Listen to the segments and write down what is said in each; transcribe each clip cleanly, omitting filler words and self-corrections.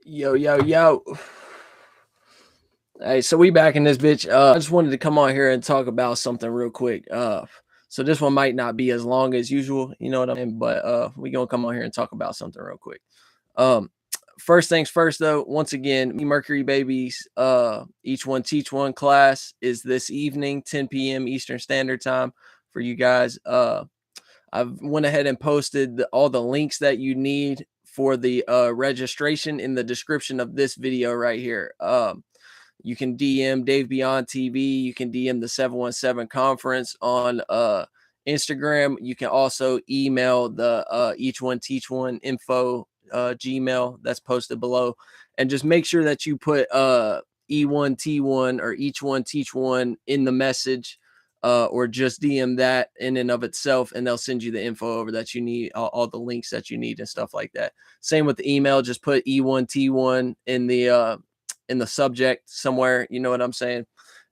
Yo, yo, yo. Hey, so we back in this bitch. I just wanted to come on here and talk about something real quick. So this one might not be as long as usual, you know what I mean? But we gonna come on here and talk about something real quick. Um, First things first though, once again, me Mercury babies, each one teach one class is this evening, 10 p.m. Eastern Standard Time for you guys. I've went ahead and posted all the links that you need for the registration in the description of this video right here. You can DM Dave Beyond TV. You can DM the 717 conference on Instagram. You can also email the each one teach one info Gmail that's posted below, and just make sure that you put E1T1 or each one teach one in the message, or just DM that in and of itself, and they'll send you the info over that you need, all the links that you need and stuff like that. Same with the email. Just put E1T1 in the subject somewhere, you know what I'm saying?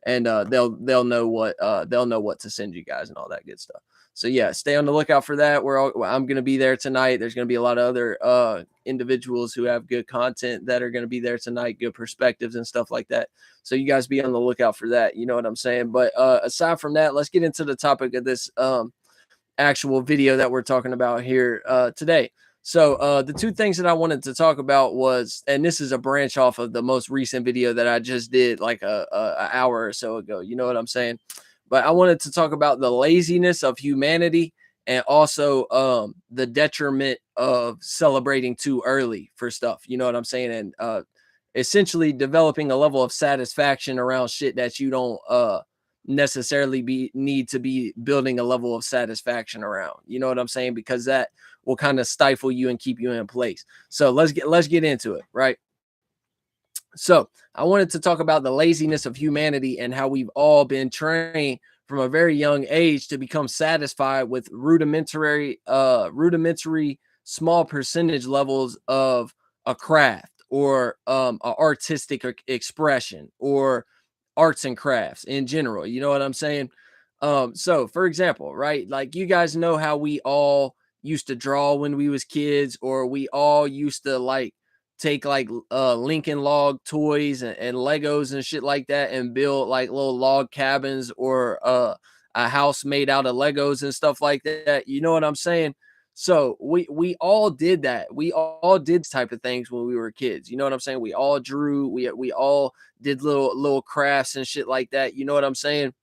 And they'll know what to send you guys and all that good stuff. So yeah, stay on the lookout for that. I'm gonna be there tonight. There's gonna be a lot of other individuals who have good content that are gonna be there tonight, good perspectives and stuff like that. So you guys be on the lookout for that. You know what I'm saying? But aside from that, let's get into the topic of this actual video that we're talking about here today. So the two things that I wanted to talk about was, and this is a branch off of the most recent video that I just did like a hour or so ago. You know what I'm saying? But I wanted to talk about the laziness of humanity, and also the detriment of celebrating too early for stuff. You know what I'm saying? And essentially developing a level of satisfaction around shit that you don't necessarily need to be building a level of satisfaction around. You know what I'm saying? Because that will kind of stifle you and keep you in place. So let's get into it, right? So I wanted to talk about the laziness of humanity and how we've all been trained from a very young age to become satisfied with rudimentary small percentage levels of a craft, or a artistic expression, or arts and crafts in general. You know what I'm saying? So for example, right, like you guys know how we all used to draw when we was kids, or we all used to like take like Lincoln log toys and Legos and shit like that and build like little log cabins, or a house made out of Legos and stuff like that. You know what I'm saying? So we all did that. We all did type of things when we were kids. You know what I'm saying? We all drew. We all did little crafts and shit like that. You know what I'm saying?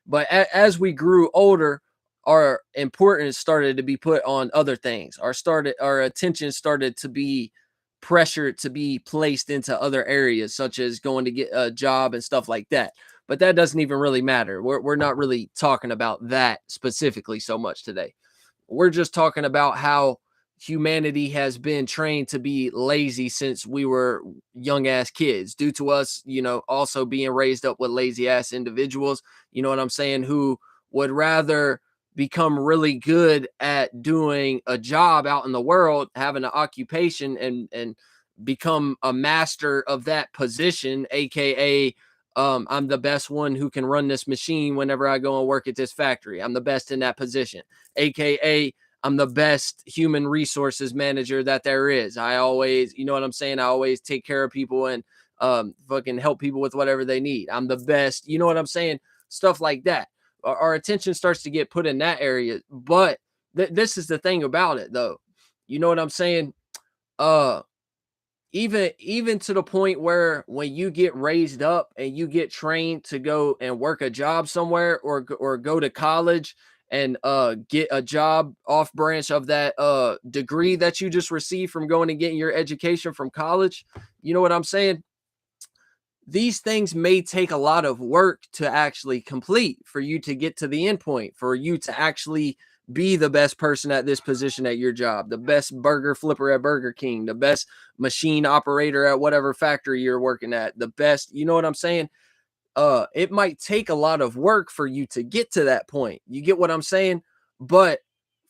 But as we grew older, our importance started to be put on other things. Our attention started to be pressured to be placed into other areas, such as going to get a job and stuff like that. But that doesn't even really matter. We're not really talking about that specifically so much today. We're just talking about how humanity has been trained to be lazy since we were young ass kids, due to us, also being raised up with lazy ass individuals, you know what I'm saying, who would rather become really good at doing a job out in the world, having an occupation, and become a master of that position, aka I'm the best one who can run this machine whenever I go and work at this factory. I'm the best in that position, aka I'm the best human resources manager that there is. I always, you know what I'm saying? I always take care of people and fucking help people with whatever they need. I'm the best, you know what I'm saying? Stuff like that. Our attention starts to get put in that area. But this is the thing about it, though. You know what I'm saying? Uh, even to the point where when you get raised up and you get trained to go and work a job somewhere, or go to college and get a job off branch of that degree that you just received from going and getting your education from college, you know what I'm saying? These things may take a lot of work to actually complete for you to get to the end point, for you to actually be the best person at this position at your job, the best burger flipper at Burger King, the best machine operator at whatever factory you're working at, the best, you know what I'm saying? It might take a lot of work for you to get to that point. You get what I'm saying? But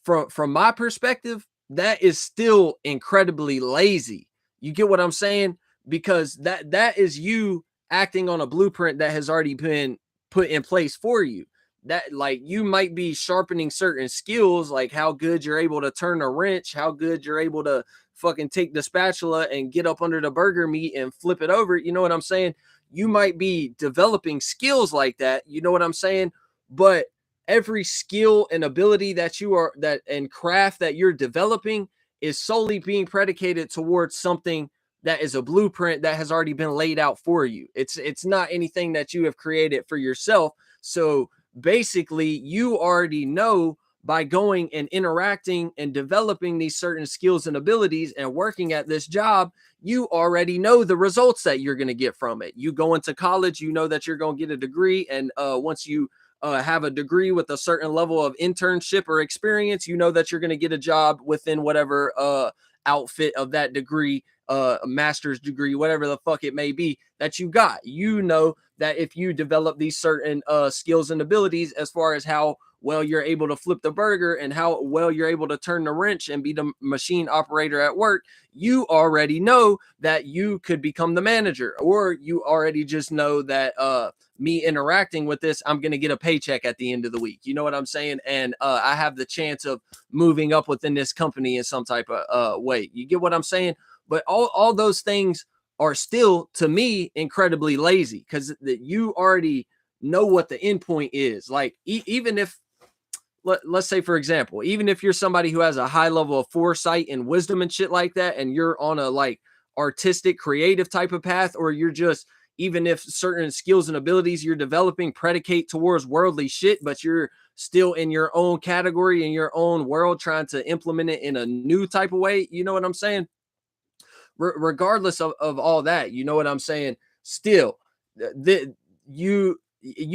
from my perspective, that is still incredibly lazy. You get what I'm saying? Because that is you acting on a blueprint that has already been put in place for you. that like you might be sharpening certain skills, like how good you're able to turn a wrench, how good you're able to fucking take the spatula and get up under the burger meat and flip it over. You know what I'm saying? You might be developing skills like that. You know what I'm saying? But every skill and ability that you are that and craft that you're developing is solely being predicated towards something that is a blueprint that has already been laid out for you. It's not anything that you have created for yourself. So basically, you already know by going and interacting and developing these certain skills and abilities and working at this job, you already know the results that you're going to get from it. You go into college, you know that you're going to get a degree. And once you have a degree with a certain level of internship or experience, you know that you're going to get a job within whatever outfit of that degree, a master's degree, whatever the fuck it may be that you got. You know that if you develop these certain skills and abilities as far as how well you're able to flip the burger and how well you're able to turn the wrench and be the machine operator at work, you already know that you could become the manager, or you already just know that me interacting with this, I'm going to get a paycheck at the end of the week. You know what I'm saying? And I have the chance of moving up within this company in some type of way. You get what I'm saying? But all those things are still, to me, incredibly lazy, because you already know what the end point is. Like, even if, let's say, for example, even if you're somebody who has a high level of foresight and wisdom and shit like that, and you're on a like artistic, creative type of path, or you're just, even if certain skills and abilities you're developing predicate towards worldly shit, but you're still in your own category, in your own world, trying to implement it in a new type of way. You know what I'm saying? Regardless of all that, you know what I'm saying? Still, the, you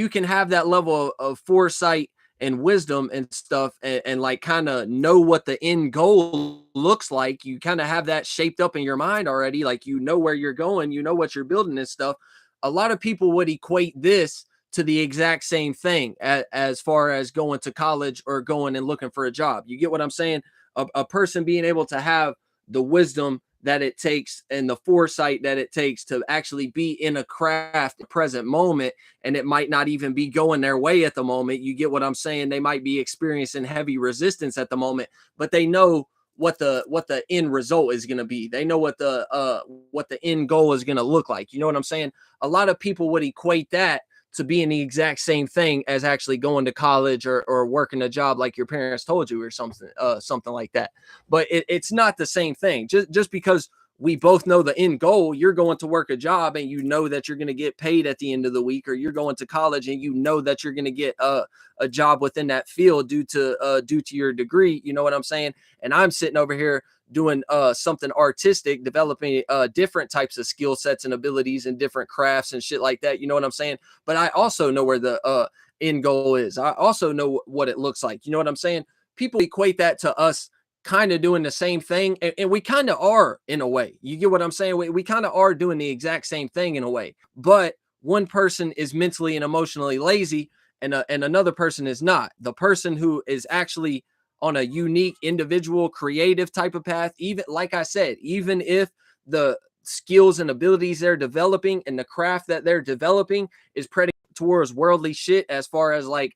can have that level of foresight and wisdom and stuff, and like kind of know what the end goal looks like. You kind of have that shaped up in your mind already, like you know where you're going, you know what you're building and stuff. A lot of people would equate this to the exact same thing as far as going to college or going and looking for a job. You get what I'm saying? A person being able to have the wisdom that it takes and the foresight that it takes to actually be in a craft present moment, and it might not even be going their way at the moment. You get what I'm saying? They might be experiencing heavy resistance at the moment, but they know what the end result is going to be. They know what the end goal is going to look like. You know what I'm saying? A lot of people would equate that to being the exact same thing as actually going to college or working a job like your parents told you, or something like that. But it's not the same thing. Just because we both know the end goal, you're going to work a job and you know that you're going to get paid at the end of the week, or you're going to college and you know that you're going to get a job within that field due to your degree. You know what I'm saying? And I'm sitting over here doing something artistic, developing different types of skill sets and abilities and different crafts and shit like that. You know what I'm saying? But I also know where the end goal is. I also know what it looks like. You know what I'm saying? People equate that to us kind of doing the same thing, and we kind of are in a way. You get what I'm saying? We kind of are doing the exact same thing in a way, but one person is mentally and emotionally lazy, and another person is not. The person who is actually on a unique, individual, creative type of path, even like I said, even if the skills and abilities they're developing and the craft that they're developing is predicated towards worldly shit, as far as like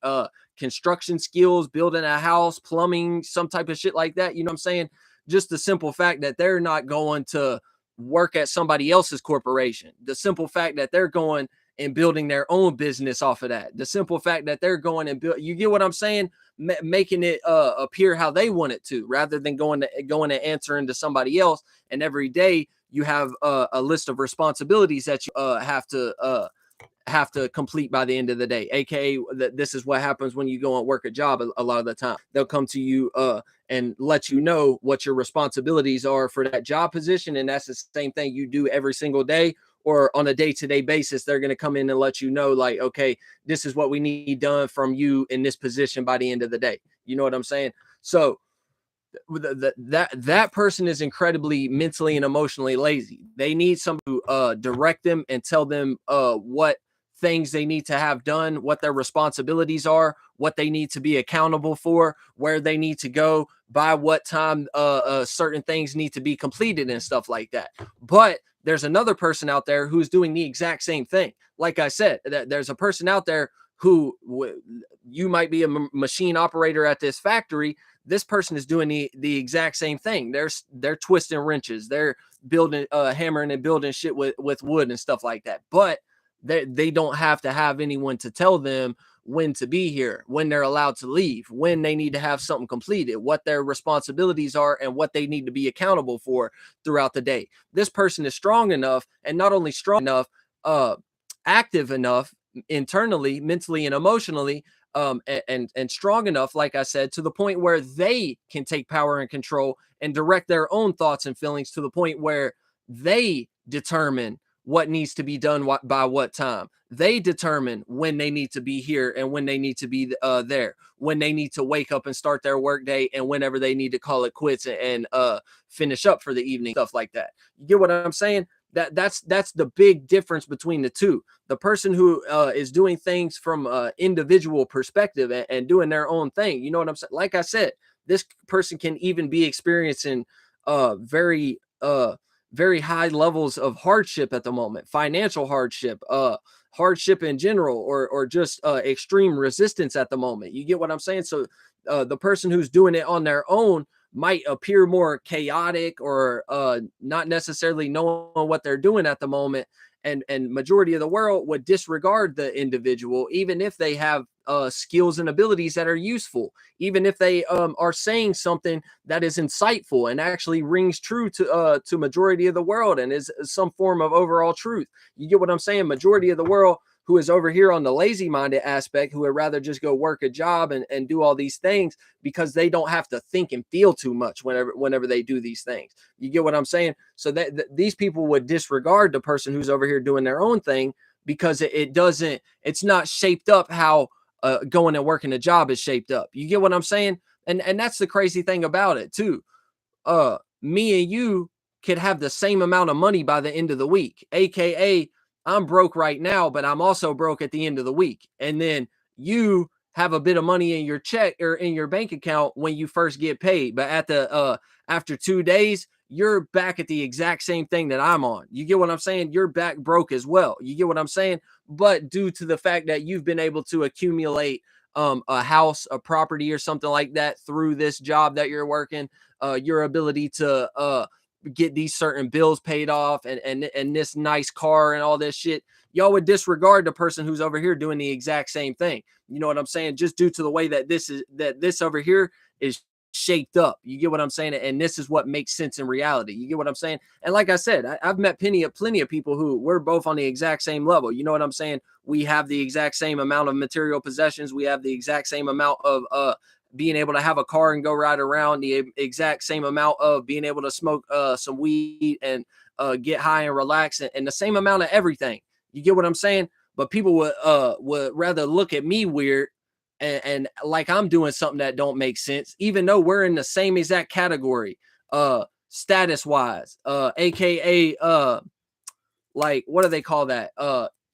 construction skills, building a house, plumbing, some type of shit like that. You know what I'm saying? Just the simple fact that they're not going to work at somebody else's corporation. The simple fact that they're going and building their own business off of that. The simple fact that they're going and build, you get what I'm saying? Making it appear how they want it to, rather than going and answering to somebody else. And every day you have a list of responsibilities that you have to complete by the end of the day. AKA, this is what happens when you go and work a job. A lot of the time they'll come to you and let you know what your responsibilities are for that job position, and that's the same thing you do every single day, or on a day-to-day basis. They're going to come in and let you know, like, okay, this is what we need done from you in this position by the end of the day. You know what I'm saying? So that person is incredibly mentally and emotionally lazy. They need somebody to direct them and tell them what things they need to have done, what their responsibilities are, what they need to be accountable for, where they need to go, by what time certain things need to be completed and stuff like that. But there's another person out there who's doing the exact same thing. Like I said, there's a person out there you might be a machine operator at this factory. This person is doing the exact same thing. They're twisting wrenches, they're building, hammering and building shit with wood and stuff like that. But they don't have to have anyone to tell them when to be here, when they're allowed to leave, when they need to have something completed, what their responsibilities are, and what they need to be accountable for throughout the day. This person is strong enough, and not only strong enough, uh, active enough internally, mentally, and emotionally, and strong enough, like I said, to the point where they can take power and control and direct their own thoughts and feelings to the point where they determine what needs to be done by what time. They determine when they need to be here and when they need to be there, when they need to wake up and start their work day, and whenever they need to call it quits and finish up for the evening, stuff like that. You get what I'm saying? That's the big difference between the two. The person who is doing things from individual perspective and doing their own thing. You know what I'm saying? Like I said, this person can even be experiencing very very high levels of hardship at the moment, financial hardship, hardship in general, or just extreme resistance at the moment. You get what I'm saying? So the person who's doing it on their own might appear more chaotic, or not necessarily knowing what they're doing at the moment. And majority of the world would disregard the individual, even if they have skills and abilities that are useful, even if they are saying something that is insightful and actually rings true to majority of the world and is some form of overall truth. You get what I'm saying? Majority of the world who is over here on the lazy minded aspect, who would rather just go work a job and do all these things because they don't have to think and feel too much whenever they do these things. You get what I'm saying? So that these people would disregard the person who's over here doing their own thing because it's not shaped up how going and working a job is shaped up. You get what I'm saying? And that's the crazy thing about it too. Me and you could have the same amount of money by the end of the week, aka I'm broke right now, but I'm also broke at the end of the week. And then you have a bit of money in your check or in your bank account when you first get paid, but at the after 2 days, you're back at the exact same thing that I'm on. You get what I'm saying? You're back broke as well. You get what I'm saying? But due to the fact that you've been able to accumulate a house, a property, or something like that through this job that you're working, your ability to get these certain bills paid off, and this nice car and all this shit, y'all would disregard the person who's over here doing the exact same thing. You know what I'm saying? Just due to the way that this over here is shaped up. You get what I'm saying? And this is what makes sense in reality. You get what I'm saying? And like I said, I've met plenty of people who we're both on the exact same level. You know what I'm saying? We have the exact same amount of material possessions. We have the exact same amount of being able to have a car and go ride around, the exact same amount of being able to smoke some weed and get high and relax, and the same amount of everything. You get what I'm saying? But people would rather look at me weird and like I'm doing something that don't make sense, even though we're in the same exact category, status wise, aka like what do they call that?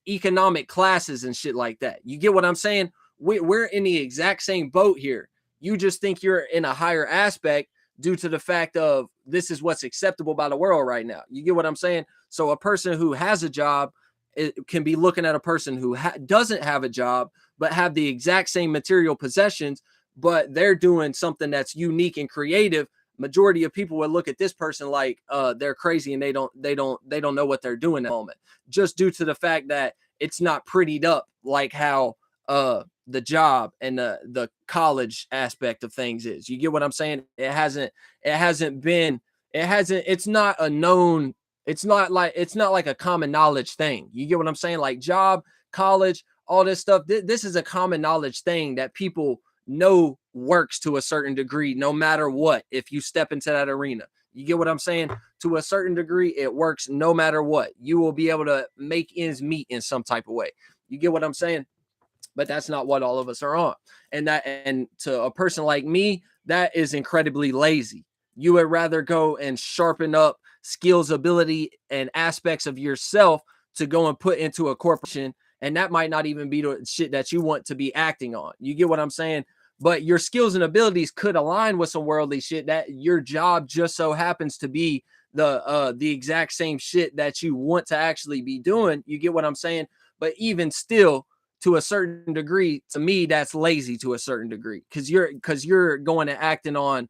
Economic classes and shit like that. You get what I'm saying? We're in the exact same boat here. You just think you're in a higher aspect due to the fact of this is what's acceptable by the world right now. You get what I'm saying? So a person who has a job, it can be looking at a person who doesn't have a job but have the exact same material possessions, but they're doing something that's unique and creative. Majority of people would look at this person like they're crazy and they don't know what they're doing at the moment, just due to the fact that it's not prettied up like how the job and the college aspect of things is. You get what I'm saying? It's not a known, it's not like a common knowledge thing. You get what I'm saying? Like job, college, all this stuff. This is a common knowledge thing that people know works to a certain degree, no matter what. If you step into that arena, you get what I'm saying? To a certain degree, it works no matter what. You will be able to make ends meet in some type of way. You get what I'm saying? But that's not what all of us are on. And to a person like me, that is incredibly lazy. You would rather go and sharpen up skills, ability, and aspects of yourself to go and put into a corporation. And that might not even be the shit that you want to be acting on. You get what I'm saying? But your skills and abilities could align with some worldly shit that your job just so happens to be the exact same shit that you want to actually be doing. You get what I'm saying? But even still, to a certain degree, to me, that's lazy to a certain degree, because you're going and acting on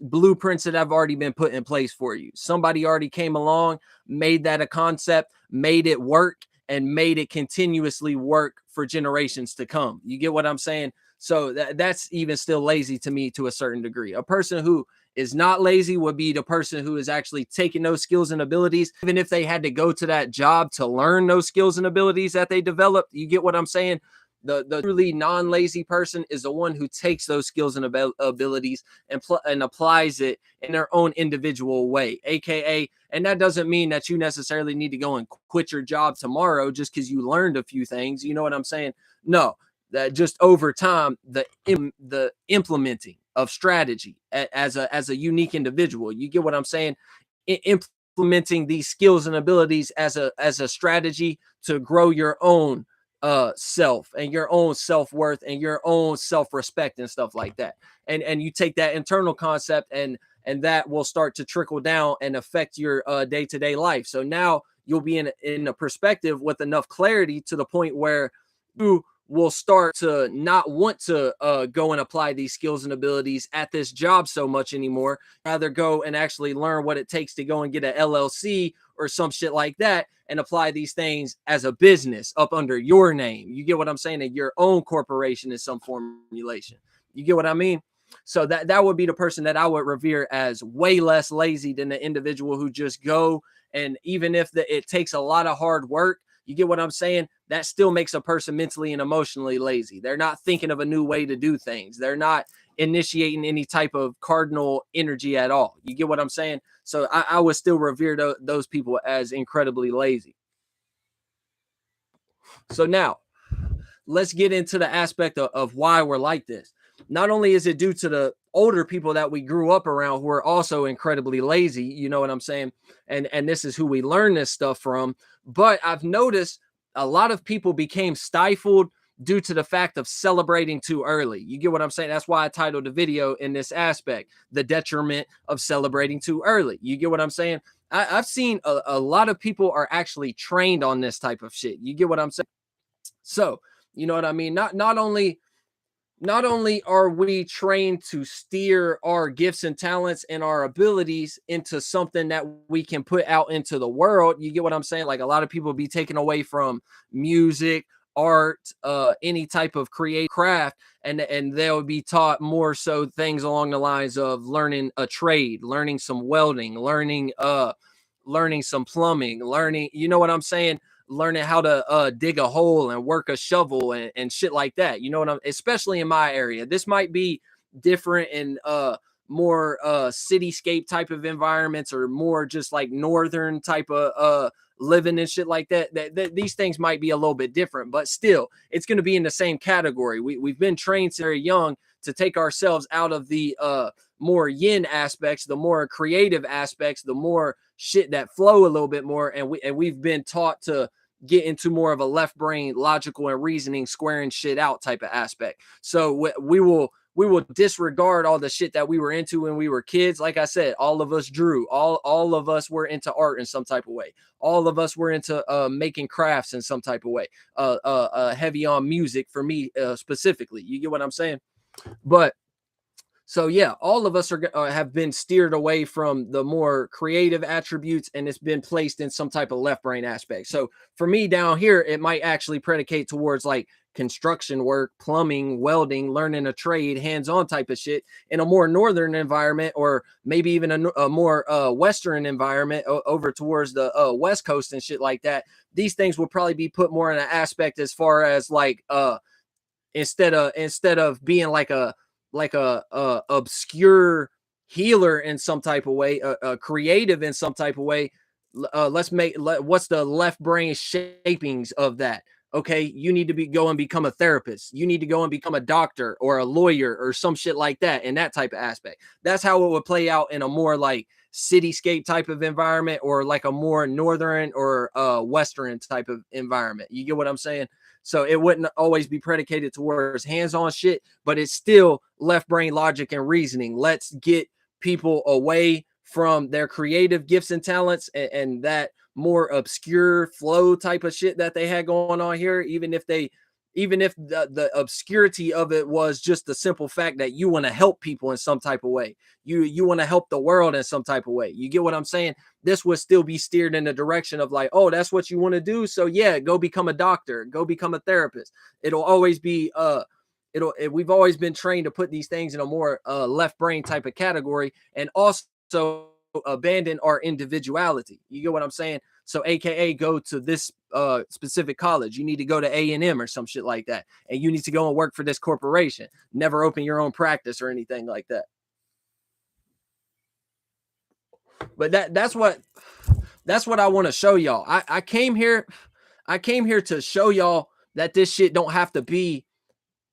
blueprints that have already been put in place for you. Somebody already came along, made that a concept, made it work, and made it continuously work for generations to come. You get what I'm saying? So that's even still lazy to me to a certain degree. A person who is not lazy would be the person who is actually taking those skills and abilities, even if they had to go to that job to learn those skills and abilities that they developed. You get what I'm saying? The truly non-lazy person is the one who takes those skills and abilities and applies it in their own individual way, aka. And that doesn't mean that you necessarily need to go and quit your job tomorrow just because you learned a few things. You know what I'm saying? No, that just over time, the implementing of strategy as a unique individual. You get what I'm saying? Implementing these skills and abilities as a strategy to grow your own self and your own self-worth and your own self-respect and stuff like that. And you take that internal concept, and that will start to trickle down and affect your day-to-day life. So now you'll be in a perspective with enough clarity to the point where you will start to not want to go and apply these skills and abilities at this job so much anymore. Rather go and actually learn what it takes to go and get an LLC or some shit like that and apply these things as a business up under your name. You get what I'm saying? And your own corporation in some formulation. You get what I mean? So that would be the person that I would revere as way less lazy than the individual who just go, and even if it takes a lot of hard work, you get what I'm saying? That still makes a person mentally and emotionally lazy. They're not thinking of a new way to do things. They're not initiating any type of cardinal energy at all. You get what I'm saying? So I would still revere those people as incredibly lazy. So now let's get into the aspect of why we're like this. Not only is it due to the older people that we grew up around who are also incredibly lazy, you know what I'm saying? And this is who we learn this stuff from. But I've noticed a lot of people became stifled due to the fact of celebrating too early. You get what I'm saying? That's why I titled the video in this aspect, the detriment of celebrating too early. You get what I'm saying? I've seen a lot of people are actually trained on this type of shit. You get what I'm saying? So, you know what I mean? Not only are we trained to steer our gifts and talents and our abilities into something that we can put out into the world. You get what I'm saying? Like a lot of people be taken away from music, art, any type of creative craft, and they'll be taught more so things along the lines of learning a trade, learning some welding, learning some plumbing, learning, you know what I'm saying? Learning how to dig a hole and work a shovel and shit like that. You know what I'm, especially in my area. This might be different in more cityscape type of environments, or more just like northern type of living and shit like that. That these things might be a little bit different, but still it's going to be in the same category. We've been trained very young to take ourselves out of the more yin aspects, the more creative aspects, the more shit that flow a little bit more, and we've been taught to get into more of a left brain logical and reasoning, squaring shit out type of aspect. So we will disregard all the shit that we were into when we were kids. Like I said, all of us drew, all of us were into art in some type of way. All of us were into making crafts in some type of way, heavy on music for me specifically. You get what I'm saying? But so yeah, all of us have been steered away from the more creative attributes, and it's been placed in some type of left brain aspect. So for me down here, it might actually predicate towards like construction work, plumbing, welding, learning a trade, hands-on type of shit. In a more northern environment, or maybe even a more western environment over towards the west coast and shit like that, these things will probably be put more in an aspect as far as like instead of being like a obscure healer in some type of way, a creative in some type of way. What's the left brain shapings of that? Okay, you need to go and become a therapist. You need to go and become a doctor or a lawyer or some shit like that, in that type of aspect. That's how it would play out in a more like cityscape type of environment, or like a more northern or western type of environment. You get what I'm saying? So it wouldn't always be predicated towards hands-on shit, but it's still left brain logic and reasoning. Let's get people away from their creative gifts and talents, and that more obscure flow type of shit that they had going on here, even if they even if the obscurity of it was just the simple fact that you want to help people in some type of way. You want to help the world in some type of way. You get what I'm saying? This would still be steered in the direction of like, oh, that's what you want to do. So yeah, go become a doctor, go become a therapist. It'll always be we've always been trained to put these things in a more left brain type of category, and also abandon our individuality. You get what I'm saying? So aka go to this specific college. You need to go to A&M or some shit like that, and you need to go and work for this corporation. Never open your own practice or anything like that. But that's what I want to show y'all. I came here to show y'all that this shit don't have to be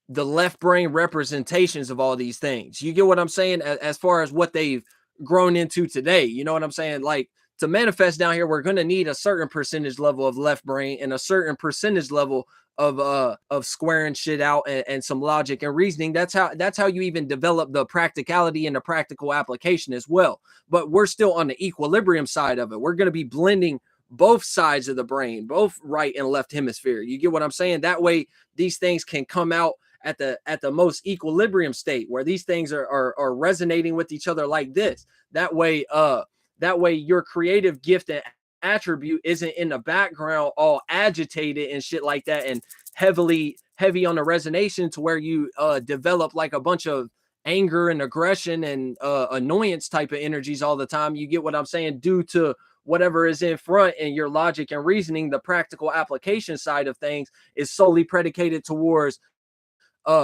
the left brain representations of all these things. You get what I'm saying? As far as what they've grown into today, you know what I'm saying? Like, to manifest down here, we're going to need a certain percentage level of left brain and a certain percentage level of squaring shit out, and some logic and reasoning. That's how you even develop the practicality and the practical application as well. But we're still on the equilibrium side of it. We're going to be blending both sides of the brain, both right and left hemisphere. You get what I'm saying? That way these things can come out at the most equilibrium state, where these things are resonating with each other like this. That way your creative gift and attribute isn't in the background all agitated and shit like that, and heavy on the resonation, to where you develop like a bunch of anger and aggression and annoyance type of energies all the time. You get what I'm saying? Due to whatever is in front, and your logic and reasoning, the practical application side of things is solely predicated towards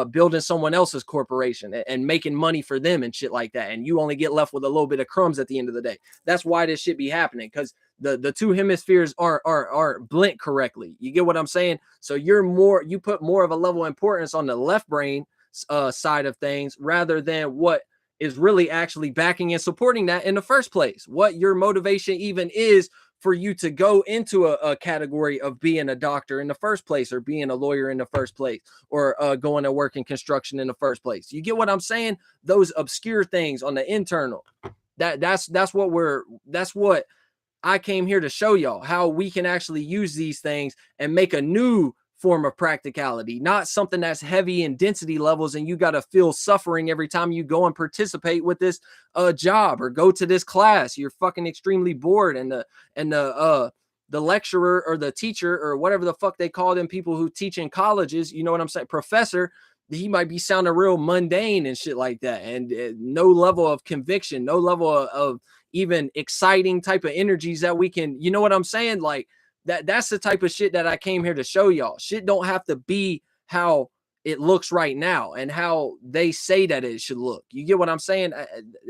building someone else's corporation and making money for them and shit like that, and you only get left with a little bit of crumbs at the end of the day. That's why this shit be happening, because the two hemispheres aren't blent correctly. You get what I'm saying? So you put more of a level of importance on the left brain side of things, rather than what is really actually backing and supporting that in the first place, what your motivation even is for you to go into a category of being a doctor in the first place, or being a lawyer in the first place, or going to work in construction in the first place. You get what I'm saying? Those obscure things on the internal. That's what I came here to show y'all, how we can actually use these things and make a new form of practicality, not something that's heavy in density levels and you got to feel suffering every time you go and participate with this job or go to this class. You're fucking extremely bored, and the lecturer or the teacher or whatever the fuck they call them, people who teach in colleges, you know what I'm saying, professor, he might be sounding real mundane and shit like that, and no level of conviction, no level of even exciting type of energies that we can, you know what I'm saying? Like, that's the type of shit that I came here to show y'all. Shit don't have to be how it looks right now and how they say that it should look. You get what I'm saying?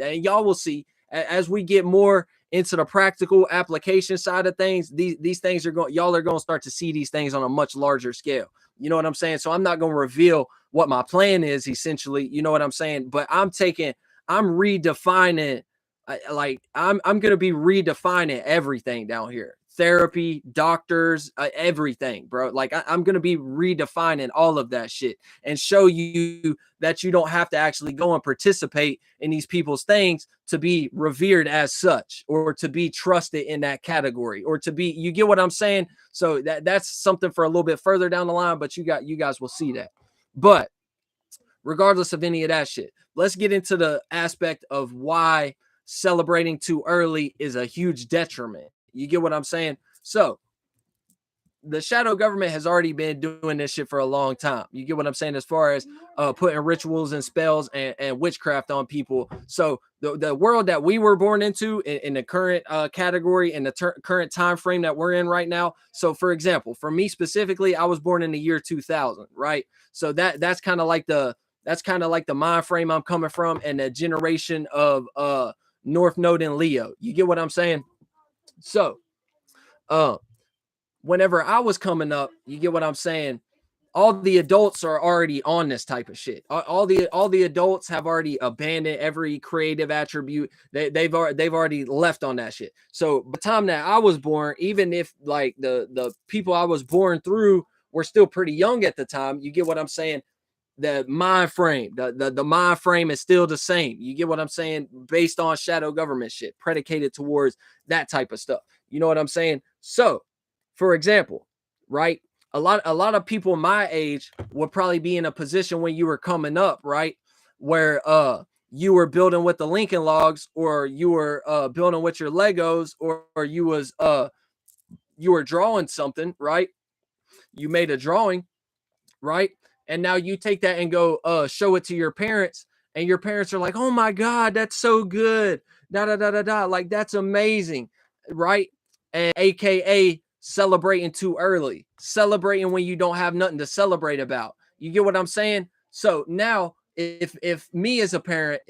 And y'all will see as we get more into the practical application side of things. These things y'all are going to start to see these things on a much larger scale. You know what I'm saying? So I'm not going to reveal what my plan is, essentially. You know what I'm saying? But I'm redefining. I'm going to be redefining everything down here. Therapy, doctors, everything, bro. Like, I'm going to be redefining all of that shit and show you that you don't have to actually go and participate in these people's things to be revered as such, or to be trusted in that category, or to be, you get what I'm saying? So that's something for a little bit further down the line, but you guys will see that. But regardless of any of that shit, let's get into the aspect of why celebrating too early is a huge detriment. You get what I'm saying? So the shadow government has already been doing this shit for a long time. You get what I'm saying? As far as putting rituals and spells and witchcraft on people. So the world that we were born into in the current category and the current time frame that we're in right now. So for example, for me specifically, I was born in the year 2000, right? So that's kind of like the mind frame I'm coming from, and the generation of North Node and Leo. You get what I'm saying? So whenever I was coming up, you get what I'm saying, all the adults are already on this type of shit. All the adults have already abandoned every creative attribute. They've already left on that shit. So by the time that I was born, even if like the people I was born through were still pretty young at the time, you get what I'm saying? The mind frame, the mind frame is still the same. You get what I'm saying? Based on shadow government shit, predicated towards that type of stuff. You know what I'm saying? So, for example, right? a lot of people my age would probably be in a position when you were coming up, right? Where you were building with the Lincoln Logs, or you were building with your Legos, or you were drawing something, right? You made a drawing, right? And now you take that and go show it to your parents, and your parents are like, "Oh my god, that's so good." Da da da da da. Like, that's amazing, right? And AKA celebrating too early. Celebrating when you don't have nothing to celebrate about. You get what I'm saying? So now if me as a parent,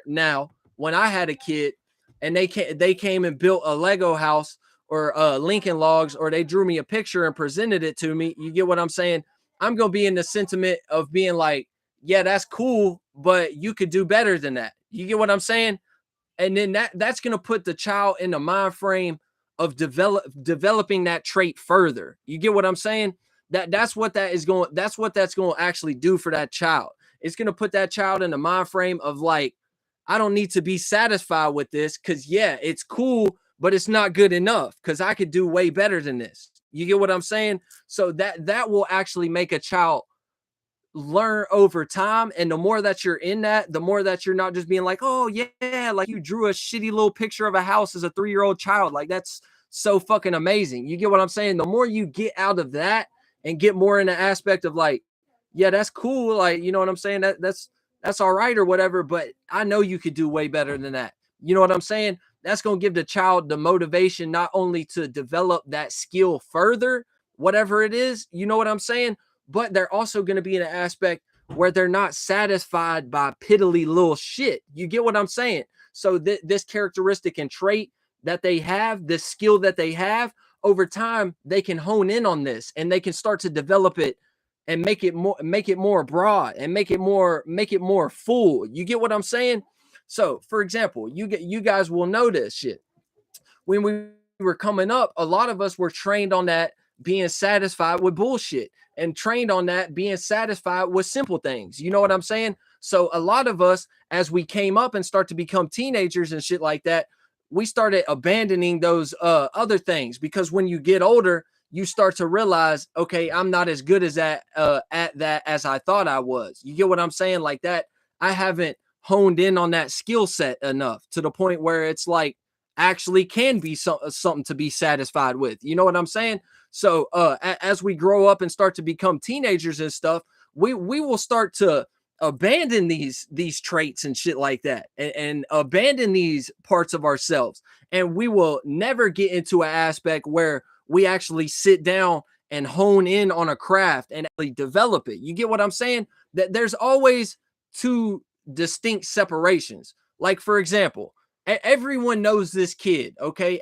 now, when I had a kid and they came and built a Lego house, or Lincoln Logs, or they drew me a picture and presented it to me, you get what I'm saying? I'm gonna be in the sentiment of being like, yeah, that's cool, but you could do better than that. You get what I'm saying? And then that's gonna put the child in the mind frame of developing that trait further. You get what I'm saying? That's what that's going to actually do for that child. It's going to put that child in the mind frame of like, I don't need to be satisfied with this, because yeah, it's cool, but it's not good enough, because I could do way better than this. You get what I'm saying? So that will actually make a child learn over time. And the more that you're in that, the more that you're not just being like, oh yeah, like you drew a shitty little picture of a house as a 3-year-old child, like that's so fucking amazing. You get what I'm saying? The more you get out of that and get more in the aspect of like, yeah, that's cool, like, you know what I'm saying, that's all right or whatever, but I know you could do way better than that. You know what I'm saying? That's going to give the child the motivation not only to develop that skill further, whatever it is, you know what I'm saying, but they're also going to be in an aspect where they're not satisfied by piddly little shit. You get what I'm saying? So this characteristic and trait that they have, this skill that they have, over time, they can hone in on this and they can start to develop it and make it more broad, and make it more full. You get what I'm saying? So, for example, you guys will know this shit. When we were coming up, a lot of us were trained on that being satisfied with bullshit, and trained on that being satisfied with simple things. You know what I'm saying? So a lot of us, as we came up and start to become teenagers and shit like that, we started abandoning those other things, because when you get older, you start to realize, okay, I'm not as good as that at that as I thought I was. You get what I'm saying? Like that, I haven't honed in on that skill set enough to the point where it's like actually can be something to be satisfied with. You know what I'm saying? So as we grow up and start to become teenagers and stuff, we will start to abandon these traits and shit like that, and abandon these parts of ourselves, and we will never get into an aspect where we actually sit down and hone in on a craft and actually develop it. You get what I'm saying? That there's always two distinct separations. Like, for example, everyone knows this kid, okay?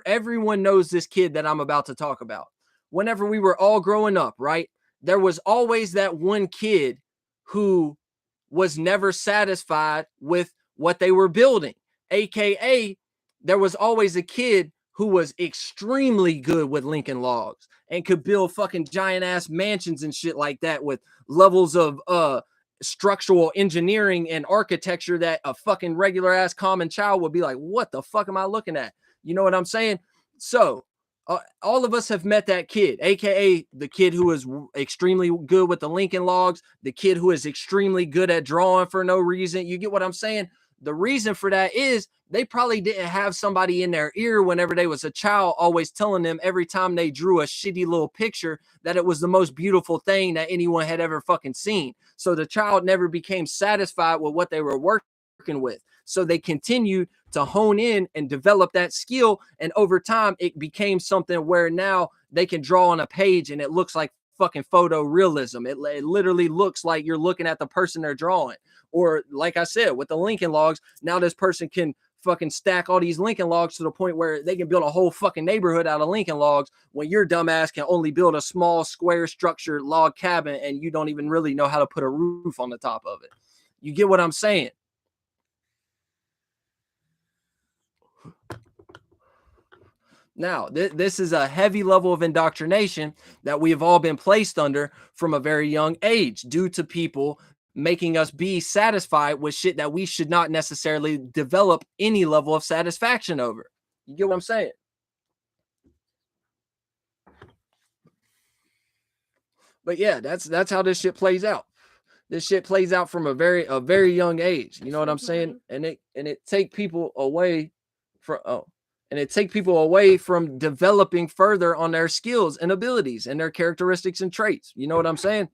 Everyone knows this kid that I'm about to talk about. Whenever we were all growing up, right? There was always that one kid who was never satisfied with what they were building. AKA, there was always a kid who was extremely good with Lincoln Logs and could build fucking giant ass mansions and shit like that with levels of structural engineering and architecture that a fucking regular ass common child would be like, what the fuck am I looking at? You know what I'm saying? So all of us have met that kid, aka the kid who is extremely good with the Lincoln Logs, the kid who is extremely good at drawing for no reason. You get what I'm saying? The reason for that is they probably didn't have somebody in their ear whenever they was a child always telling them every time they drew a shitty little picture that it was the most beautiful thing that anyone had ever fucking seen. So the child never became satisfied with what they were working with. So they continued to hone in and develop that skill. And over time, it became something where now they can draw on a page and it looks like fucking photorealism. It literally looks like you're looking at the person they're drawing. Or like I said, with the Lincoln Logs, now this person can fucking stack all these Lincoln Logs to the point where they can build a whole fucking neighborhood out of Lincoln Logs, when your dumbass can only build a small square structured log cabin and you don't even really know how to put a roof on the top of it. You get what I'm saying? Now, this is a heavy level of indoctrination that we have all been placed under from a very young age, due to people making us be satisfied with shit that we should not necessarily develop any level of satisfaction over. You get what I'm saying? But yeah, that's how this shit plays out. This shit plays out from a very young age. You know what I'm saying? And it take people away from and it take people away from developing further on their skills and abilities and their characteristics and traits. You know what I'm saying?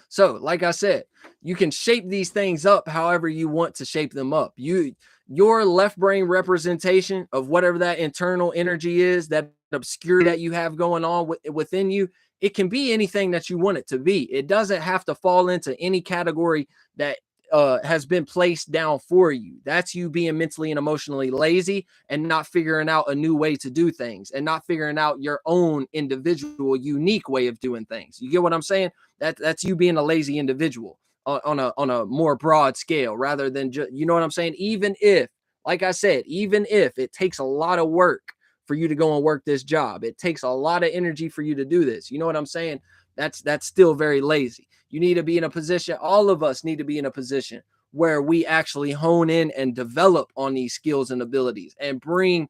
So, like I said, you can shape these things up however you want to shape them up. Your left brain representation of whatever that internal energy is, that obscurity that you have going on within you, it can be anything that you want it to be. It doesn't have to fall into any category that has been placed down for you. That's you being mentally and emotionally lazy and not figuring out a new way to do things and not figuring out your own individual, unique way of doing things. You get what I'm saying? That's you being a lazy individual on a more broad scale rather than just, you know what I'm saying? Even if, like I said, even if it takes a lot of work for you to go and work this job, it takes a lot of energy for you to do this. You know what I'm saying? That's still very lazy. You need to be in a position, all of us need to be in a position where we actually hone in and develop on these skills and abilities and bring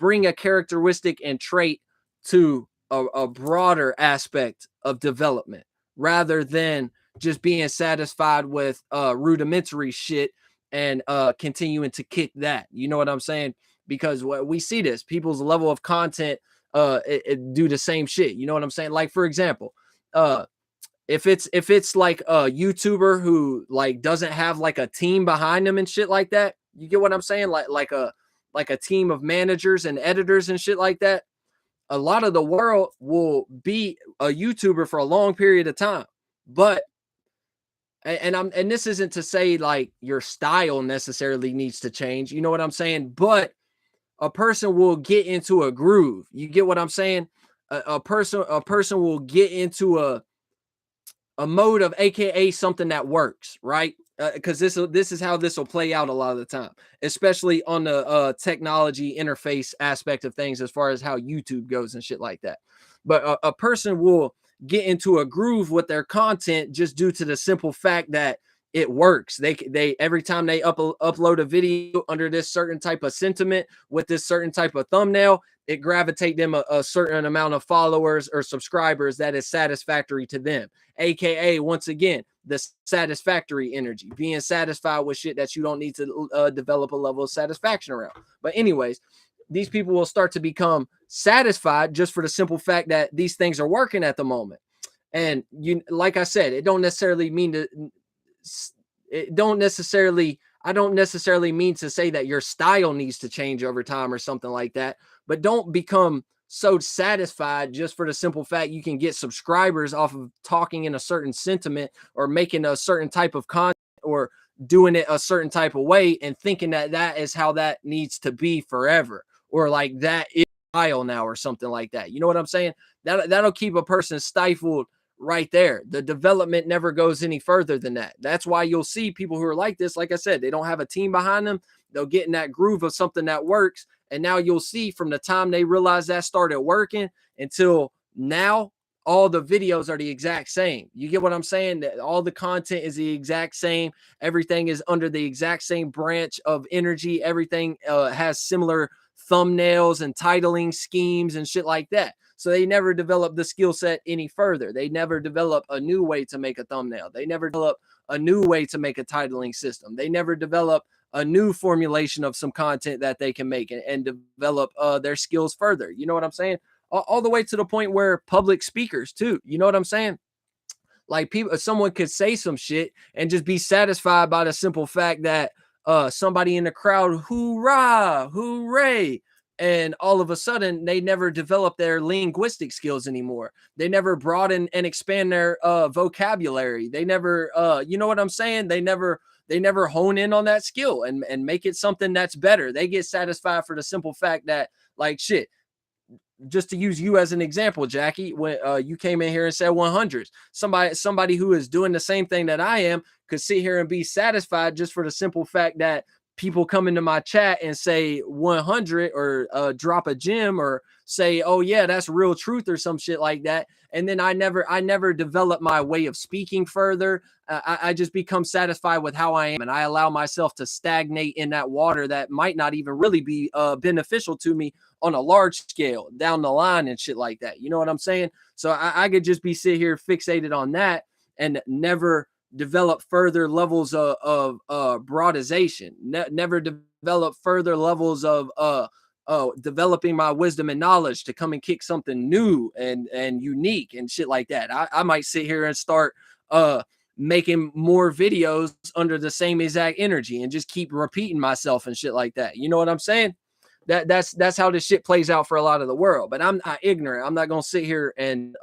a characteristic and trait to a broader aspect of development rather than just being satisfied with rudimentary shit and continuing to kick that. You know what I'm saying? Because we see this, people's level of content it do the same shit. You know what I'm saying? Like, for example, uh if it's like a YouTuber who like doesn't have like a team behind them and shit like that, you get what I'm saying? Like a team of managers and editors and shit like that. A lot of the world will be a YouTuber for a long period of time. But and this isn't to say like your style necessarily needs to change. You know what I'm saying? But a person will get into a groove. You get what I'm saying? A person will get into a mode of AKA something that works, right? Because this is how this will play out a lot of the time, especially on the technology interface aspect of things, as far as how YouTube goes and shit like that. But a person will get into a groove with their content just due to the simple fact that it works. They every time they upload a video under this certain type of sentiment with this certain type of thumbnail, it gravitate them a certain amount of followers or subscribers that is satisfactory to them, aka once again the satisfactory energy, being satisfied with shit that you don't need to develop a level of satisfaction around. But anyways, these people will start to become satisfied just for the simple fact that these things are working at the moment. And you, like I said, it don't necessarily mean to it don't necessarily I don't necessarily mean to say that your style needs to change over time or something like that, but don't become so satisfied just for the simple fact you can get subscribers off of talking in a certain sentiment or making a certain type of content or doing it a certain type of way and thinking that that is how that needs to be forever, or like that is style now or something like that. You know what I'm saying? That'll keep a person stifled right there. The development never goes any further than that. That's why you'll see people who are like this, like I said, they don't have a team behind them. They'll get in that groove of something that works. And now you'll see from the time they realize that started working until now, all the videos are the exact same. You get what I'm saying? That all the content is the exact same. Everything is under the exact same branch of energy. Everything has similar thumbnails and titling schemes and shit like that. So they never develop the skill set any further. They never develop a new way to make a thumbnail. They never develop a new way to make a titling system. They never develop a new formulation of some content that they can make and develop their skills further. You know what I'm saying? All the way to the point where public speakers too. You know what I'm saying? Like people, someone could say some shit and just be satisfied by the simple fact that somebody in the crowd, hoorah, hooray. And all of a sudden, they never develop their linguistic skills anymore. They never broaden and expand their vocabulary. They never, you know what I'm saying? They never hone in on that skill and make it something that's better. They get satisfied for the simple fact that, like, shit, just to use you as an example, Jackie, when you came in here and said 100s, somebody who is doing the same thing that I am could sit here and be satisfied just for the simple fact that people come into my chat and say 100 or drop a gem or say, oh yeah, that's real truth or some shit like that. And then I never develop my way of speaking further. I just become satisfied with how I am, and I allow myself to stagnate in that water that might not even really be beneficial to me on a large scale down the line and shit like that. You know what I'm saying? So I could just be sit here fixated on that and never develop further levels of broadization, never develop further levels of developing my wisdom and knowledge to come and kick something new and unique and shit like that. I might sit here and start making more videos under the same exact energy and just keep repeating myself and shit like that. You know what I'm saying? That's how this shit plays out for a lot of the world. But I'm not ignorant. I'm not gonna sit here and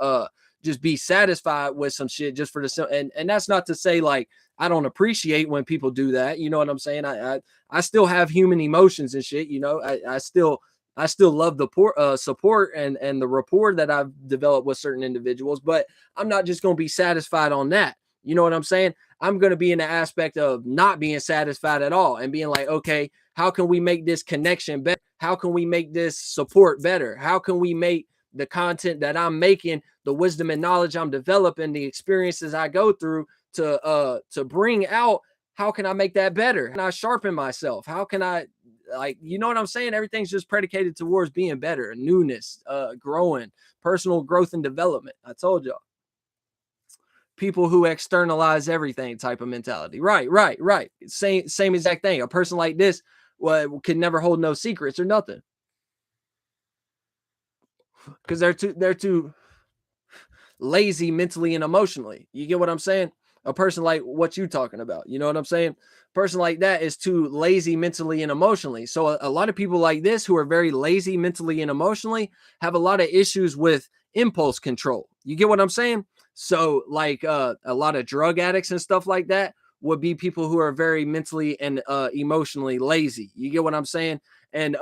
just be satisfied with some shit just for the and that's not to say like I don't appreciate when people do that. You know what I'm saying? I still have human emotions and shit. You know, I still love the support and the rapport that I've developed with certain individuals, but I'm not just gonna be satisfied on that. You know what I'm saying? I'm going to be in the aspect of not being satisfied at all and being like, okay, how can we make this connection better? How can we make this support better? How can we make the content that I'm making, the wisdom and knowledge I'm developing, the experiences I go through to bring out, how can I make that better? How can I sharpen myself? How can I, like, you know what I'm saying? Everything's just predicated towards being better, newness, growing, personal growth and development. I told y'all, people who externalize everything type of mentality. Right. Same exact thing. A person like this, well, can never hold no secrets or nothing because they're too lazy mentally and emotionally. You get what I'm saying? A person like what you talking about, you know what I'm saying? A person like that is too lazy mentally and emotionally. So a lot of people like this who are very lazy mentally and emotionally have a lot of issues with impulse control. You get what I'm saying? So like a lot of drug addicts and stuff like that would be people who are very mentally and emotionally lazy. You get what I'm saying? And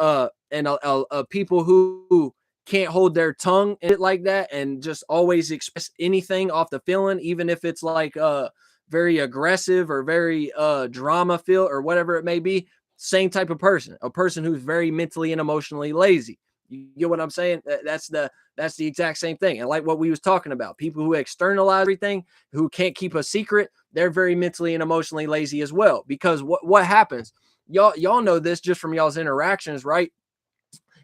people who can't hold their tongue and like that and just always express anything off the feeling, even if it's like very aggressive or very drama filled or whatever it may be. Same type of person, a person who's very mentally and emotionally lazy. You get what I'm saying? That's the exact same thing. And like what we was talking about, people who externalize everything, who can't keep a secret, they're very mentally and emotionally lazy as well. Because what happens? Y'all know this just from y'all's interactions, right?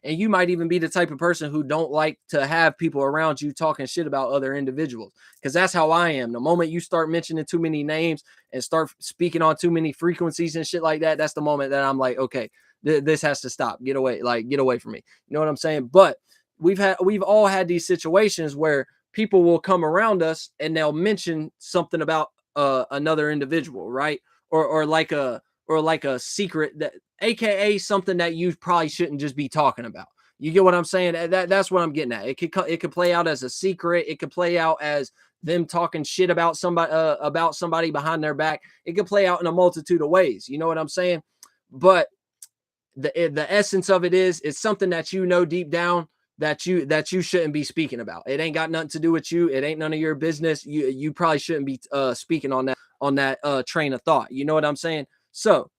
And you might even be the type of person who don't like to have people around you talking shit about other individuals, because that's how I am. The moment you start mentioning too many names and start speaking on too many frequencies and shit like that, that's the moment that I'm like, okay, this has to stop. Get away from me. You know what I'm saying? But we've all had these situations where people will come around us and they'll mention something about another individual, right? Or like a secret, that aka something that you probably shouldn't just be talking about. You get what I'm saying? That's what I'm getting at. It could play out as a secret. It could play out as them talking shit about somebody behind their back. It could play out in a multitude of ways. You know what I'm saying? But the essence of it is, it's something that you know deep down that you shouldn't be speaking about. It ain't got nothing to do with you. It ain't none of your business. You probably shouldn't be speaking on that train of thought. You know what I'm saying? So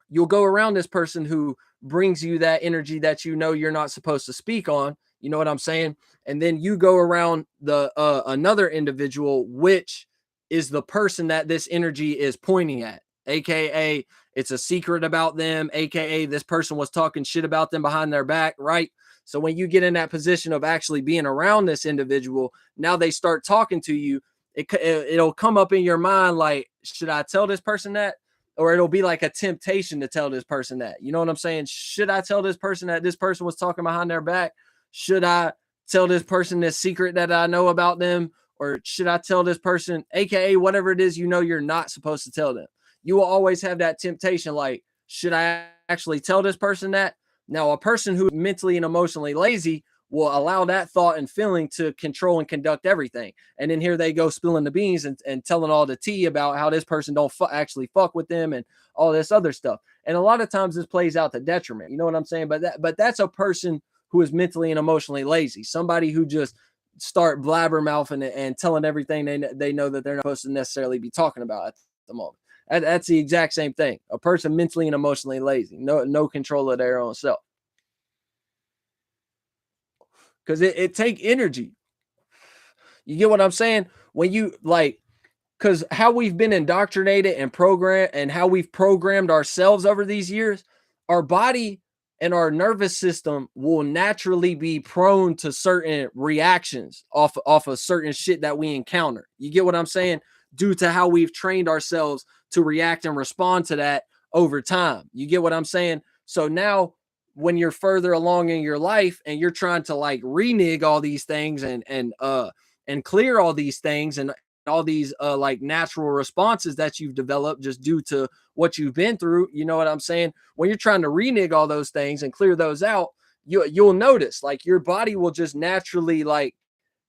you'll go around this person who brings you that energy that you know you're not supposed to speak on. You know what I'm saying? And then you go around the another individual, which is the person that this energy is pointing at, aka it's a secret about them, aka this person was talking shit about them behind their back, right? So when you get in that position of actually being around this individual, now they start talking to you. It'll come up in your mind like, should I tell this person that? Or it'll be like a temptation to tell this person that. You know what I'm saying? Should I tell this person that this person was talking behind their back? Should I tell this person this secret that I know about them? Or should I tell this person, aka whatever it is you know you're not supposed to tell them? You will always have that temptation like, should I actually tell this person that? Now, a person who's mentally and emotionally lazy will allow that thought and feeling to control and conduct everything. And then here they go spilling the beans and telling all the tea about how this person don't actually fuck with them and all this other stuff. And a lot of times this plays out to detriment. You know what I'm saying? But that's a person who is mentally and emotionally lazy. Somebody who just start blabbermouthing and telling everything they know that they're not supposed to necessarily be talking about at the moment. That's the exact same thing. A person mentally and emotionally lazy, no control of their own self, because it take energy. You get what I'm saying? When you like, because how we've been indoctrinated and programmed, and how we've programmed ourselves over these years, our body and our nervous system will naturally be prone to certain reactions off of certain shit that we encounter. You get what I'm saying? Due to how we've trained ourselves to react and respond to that over time. You get what I'm saying? So now when you're further along in your life and you're trying to like renege all these things and clear all these things and all these like natural responses that you've developed just due to what you've been through, you know what I'm saying? When you're trying to renege all those things and clear those out, you'll notice like your body will just naturally like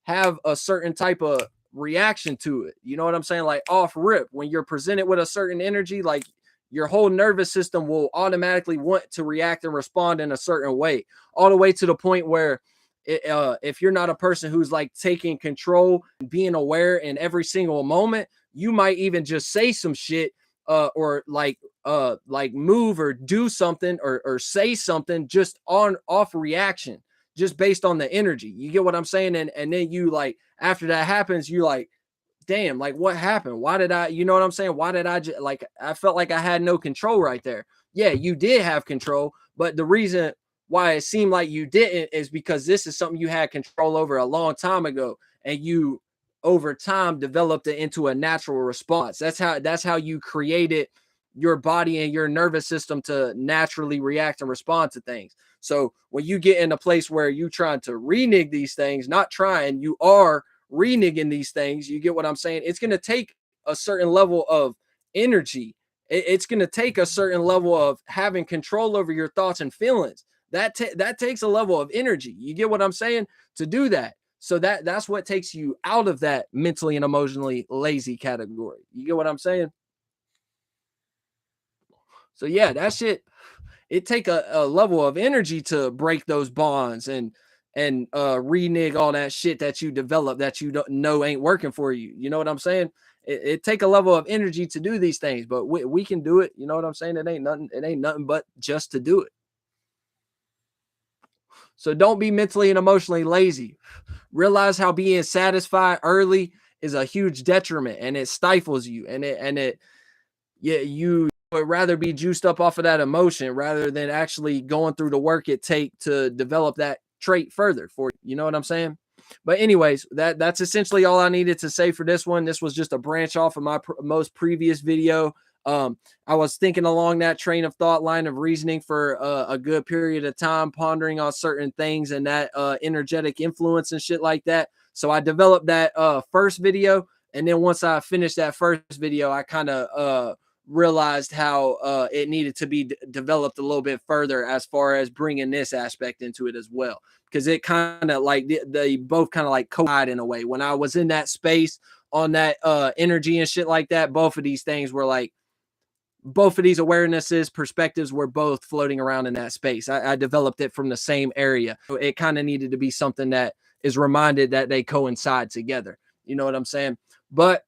have a certain type of reaction to it. You know what I'm saying? Like off rip, when you're presented with a certain energy, like your whole nervous system will automatically want to react and respond in a certain way, all the way to the point where if you're not a person who's like taking control and being aware in every single moment, you might even just say some shit or like move or do something or say something just on off reaction, just based on the energy. You get what I'm saying? And then you like after that happens, you like, damn, like what happened? Why did I, you know what I'm saying? Why did I just like, I felt like I had no control right there. Yeah, you did have control, but the reason why it seemed like you didn't is because this is something you had control over a long time ago, and you over time developed it into a natural response. That's how you created your body and your nervous system to naturally react and respond to things. So when you get in a place where you trying to renege these things, not trying, you are reneging these things, you get what I'm saying? It's going to take a certain level of energy. It's going to take a certain level of having control over your thoughts and feelings. That takes a level of energy. You get what I'm saying? To do that. So that's what takes you out of that mentally and emotionally lazy category. You get what I'm saying? So yeah, that shit, it take a level of energy to break those bonds and renege all that shit that you develop that you don't know ain't working for you. You know what I'm saying? It take a level of energy to do these things, but we can do it. You know what I'm saying? It ain't nothing but just to do it. So don't be mentally and emotionally lazy. Realize how being satisfied early is a huge detriment, and it stifles you, and it yeah, you would rather be juiced up off of that emotion rather than actually going through the work it take to develop that trait further for you. You know what I'm saying? But anyways, that's essentially all I needed to say for this one. This was just a branch off of my most previous video. I was thinking along that train of thought, line of reasoning for a good period of time, pondering on certain things and that energetic influence and shit like that. So I developed that first video, and then once I finished that first video, I kind of realized how it needed to be developed a little bit further as far as bringing this aspect into it as well, because it kind of like they both kind of like collide in a way. When I was in that space on that energy and shit like that, both of these things were like, both of these awarenesses, perspectives were both floating around in that space. I developed it from the same area. So it kind of needed to be something that is reminded that they coincide together. You know what I'm saying? But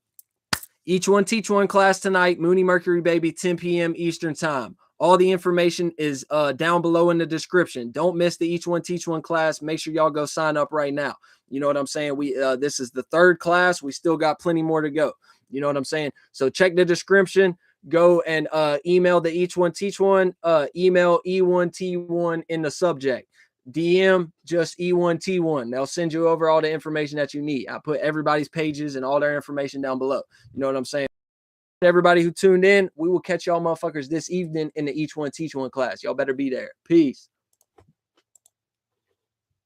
each one teach one class tonight, Mooney Mercury Baby, 10 p.m. Eastern time. All the information is down below in the description. Don't miss the each one teach one class. Make sure y'all go sign up right now. You know what I'm saying? This is the third class. We still got plenty more to go. You know what I'm saying? So check the description. Go and email the each one teach one. Email E1T1 in the subject. DM just E1T1. They'll send you over all the information that you need. I put everybody's pages and all their information down below. You know what I'm saying? Everybody who tuned in, we will catch y'all motherfuckers this evening in the each one teach one class. Y'all better be there. Peace.